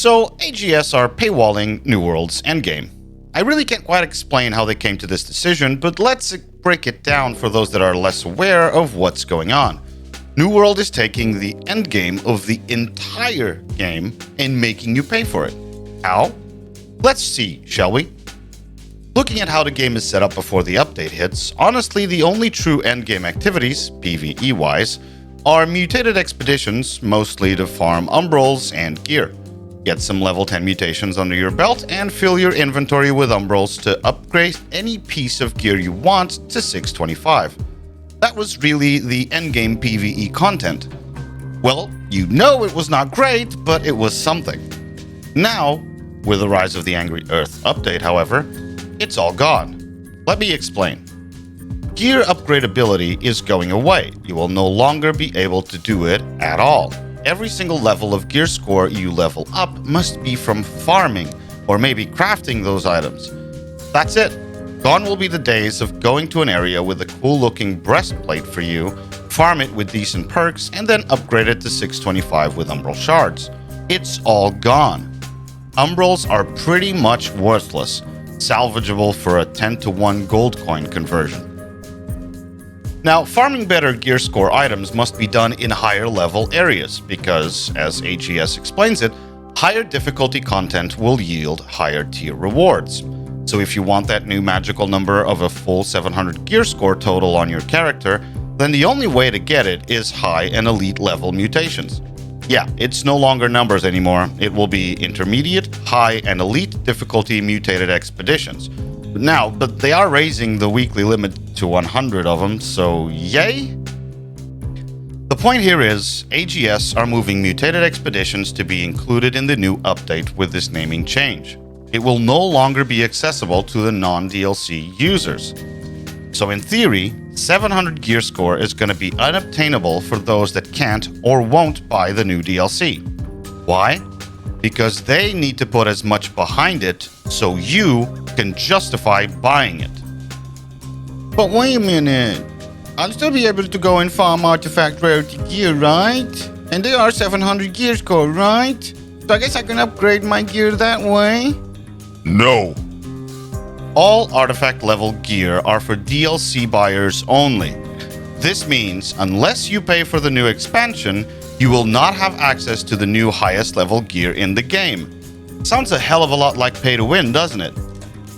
So AGS are paywalling New World's endgame. I really can't quite explain how they came to this decision, but let's break it down for those that are less aware of what's going on. New World is taking the endgame of the entire game and making you pay for it. How? Let's see, shall we? Looking at how the game is set up before the update hits, honestly the only true endgame activities, PvE-wise, are mutated expeditions, mostly to farm umbrals and gear. Get some level 10 mutations under your belt and fill your inventory with umbrals to upgrade any piece of gear you want to 625. That was really the endgame PvE content. Well, you know it was not great, but it was something. Now, with the Rise of the Angry Earth update, however, it's all gone. Let me explain. Gear upgradability is going away. You will no longer be able to do it at all. Every single level of gear score you level up must be from farming or maybe crafting those items. That's it. Gone will be the days of going to an area with a cool-looking breastplate for you, farm it with decent perks, and then upgrade it to 625 with umbral shards. It's all gone. Umbrals are pretty much worthless, salvageable for a 10-to-1 gold coin conversion. Now, farming better gear score items must be done in higher level areas because, as AGS explains it, higher difficulty content will yield higher tier rewards. So if you want that new magical number of a full 700 gear score total on your character, then the only way to get it is high and elite level mutations. Yeah, it's no longer numbers anymore. It will be intermediate, high, and elite difficulty mutated expeditions. But they are raising the weekly limit to 100 of them, so yay? The point here is, AGS are moving mutated expeditions to be included in the new update with this naming change. It will no longer be accessible to the non-DLC users. So in theory, 700 gear score is going to be unobtainable for those that can't or won't buy the new DLC. Why? Because they need to put as much behind it so you can justify buying it. But wait a minute. I'll still be able to go and farm artifact rarity gear, right? And they are 700 gear score, right? So I guess I can upgrade my gear that way? No. All artifact level gear are for DLC buyers only. This means unless you pay for the new expansion, you will not have access to the new highest level gear in the game. Sounds a hell of a lot like pay to win, doesn't it?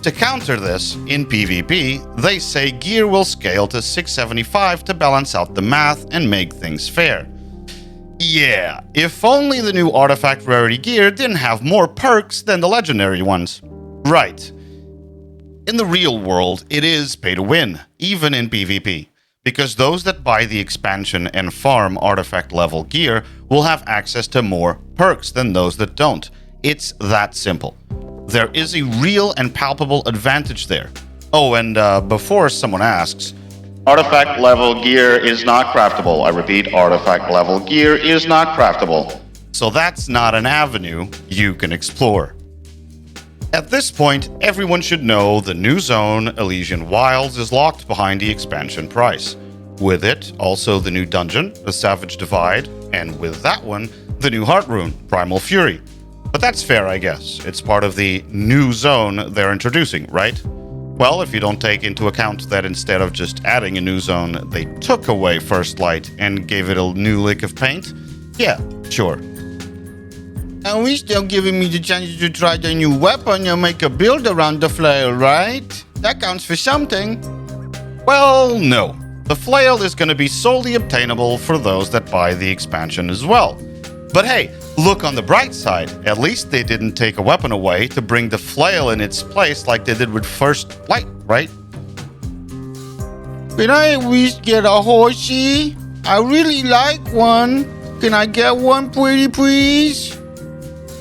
To counter this, in PvP, they say gear will scale to 675 to balance out the math and make things fair. Yeah, if only the new artifact rarity gear didn't have more perks than the legendary ones. Right. In the real world, it is pay to win, even in PvP, because those that buy the expansion and farm artifact level gear will have access to more perks than those that don't. It's that simple. There is a real and palpable advantage there. Oh, and before someone asks, artifact level gear is not craftable. I repeat, artifact level gear is not craftable. So that's not an avenue you can explore. At this point, everyone should know the new zone, Elysian Wilds, is locked behind the expansion price. With it, also the new dungeon, the Savage Divide, and with that one, the new Heart Rune, Primal Fury. But that's fair, I guess. It's part of the new zone they're introducing, right? Well, if you don't take into account that instead of just adding a new zone, they took away First Light and gave it a new lick of paint, yeah, sure. And we still giving me the chance to try the new weapon and make a build around the flail, right? That counts for something. Well, no. The flail is going to be solely obtainable for those that buy the expansion as well. But hey, look on the bright side. At least they didn't take a weapon away to bring the flail in its place like they did with First Light, right? Can I at least get a horsey? I really like one. Can I get one, pretty please?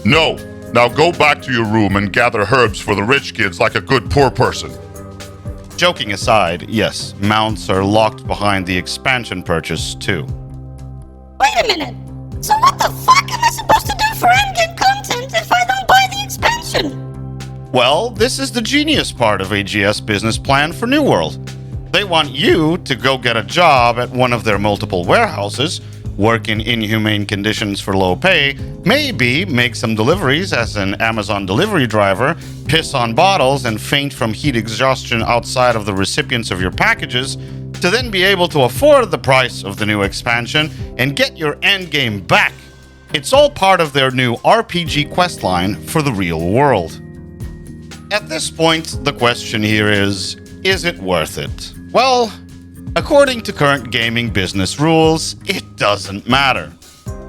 No. Now go back to your room and gather herbs for the rich kids like a good poor person. Joking aside, yes, mounts are locked behind the expansion purchase too. Wait a minute. So what the fuck am I supposed to do for endgame content if I don't buy the expansion? Well, this is the genius part of AGS business plan for New World. They want you to go get a job at one of their multiple warehouses, work in inhumane conditions for low pay, maybe make some deliveries as an Amazon delivery driver, piss on bottles and faint from heat exhaustion outside of the recipients of your packages, to then be able to afford the price of the new expansion and get your endgame back. It's all part of their new RPG questline for the real world. At this point, the question here is it worth it? Well, according to current gaming business rules, it doesn't matter.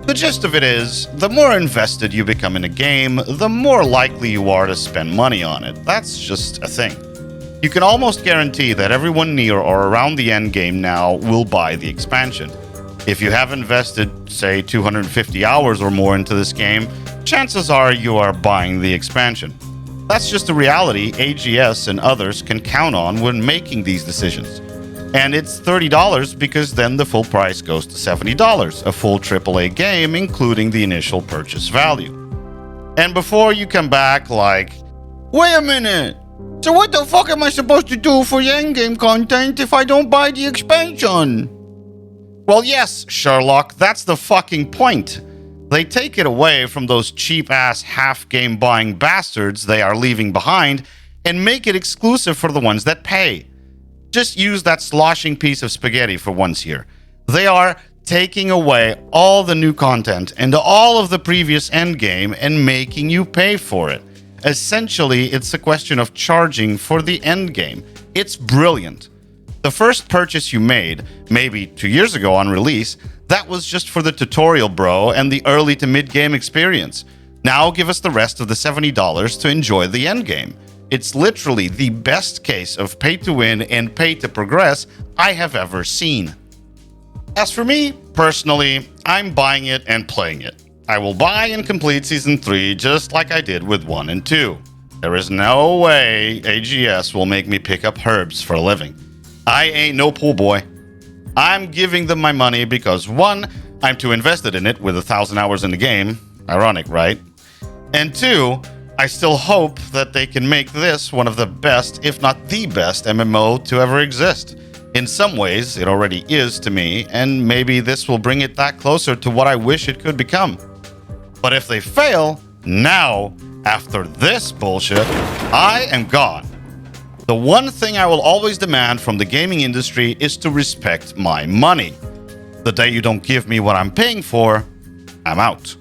The gist of it is, the more invested you become in a game, the more likely you are to spend money on it. That's just a thing. You can almost guarantee that everyone near or around the endgame now will buy the expansion. If you have invested, say, 250 hours or more into this game, chances are you are buying the expansion. That's just a reality AGS and others can count on when making these decisions. And it's $30 because then the full price goes to $70, a full AAA game, including the initial purchase value. And before you come back like, Wait a minute! So what the fuck am I supposed to do for the endgame content if I don't buy the expansion? well, yes, Sherlock, that's the fucking point. They take it away from those cheap-ass half-game buying bastards they are leaving behind and make it exclusive for the ones that pay. Just use that sloshing piece of spaghetti for once here. They are taking away all the new content and all of the previous endgame and making you pay for it. Essentially, it's a question of charging for the endgame. It's brilliant. The first purchase you made, maybe 2 years ago on release, that was just for the tutorial, bro, and the early to mid-game experience. Now give us the rest of the $70 to enjoy the endgame. It's literally the best case of pay to win and pay to progress I have ever seen. As for me, personally, I'm buying it and playing it. I will buy and complete Season 3 just like I did with 1 and 2. There is no way AGS will make me pick up herbs for a living. I ain't no pool boy. I'm giving them my money because 1, I'm too invested in it with 1,000 hours in the game. Ironic, right? And 2, I still hope that they can make this one of the best, if not the best, MMO to ever exist. In some ways, it already is to me, and maybe this will bring it that closer to what I wish it could become. But if they fail, now, after this bullshit, I am gone. The one thing I will always demand from the gaming industry is to respect my money. The day you don't give me what I'm paying for, I'm out.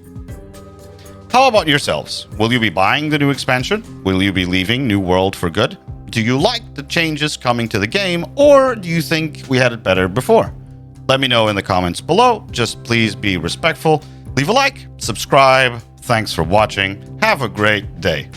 How about yourselves? Will you be buying the new expansion? Will you be leaving New World for good? Do you like the changes coming to the game, or do you think we had it better before? Let me know in the comments below. Just please be respectful. Leave a like, subscribe. Thanks for watching. Have a great day.